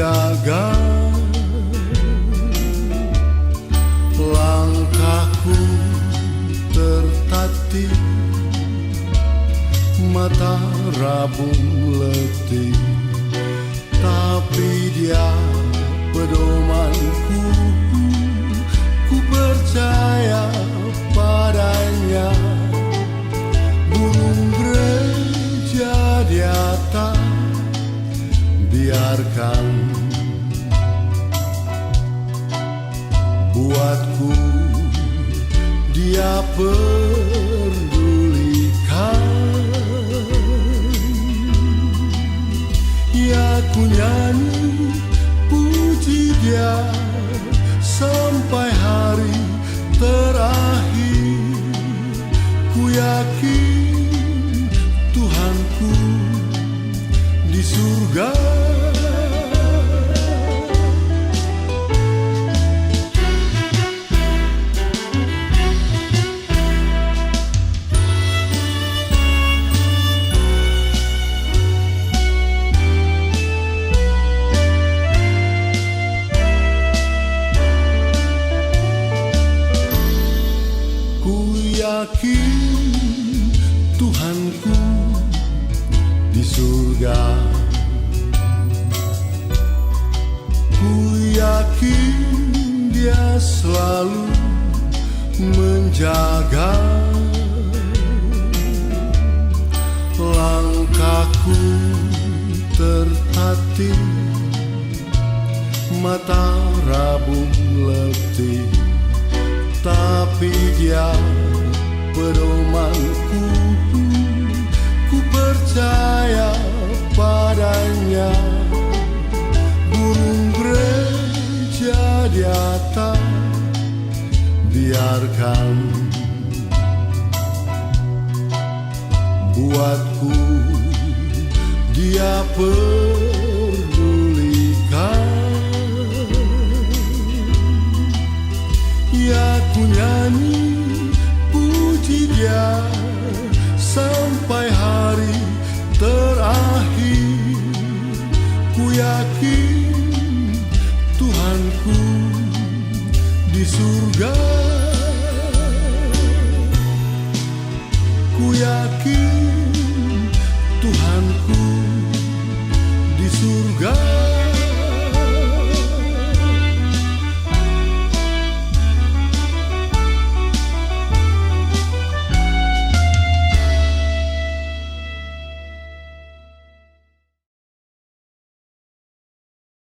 menjaga langkahku tertatih, mata rabun letih, tapi dia pedomanku. Ku percaya padanya. Gunung gereja di atas, biarkan buatku dia pedulikan. Ya ku nyanyi puji dia sampai hari terakhir. Ku yakin Tuhanku di surga. Yakin Tuhanku di surga. Ku yakin dia selalu menjaga langkahku tertatih, mata rabun letih, tapi dia pedomanku. Ku percaya padanya. Gunung gereja di atas, biarkan buatku dia pedulikan. Ya ku nyanyi puji dia sampai hari terakhir. Ku yakin Tuhanku di surga. Ku yakin Tuhanku di surga.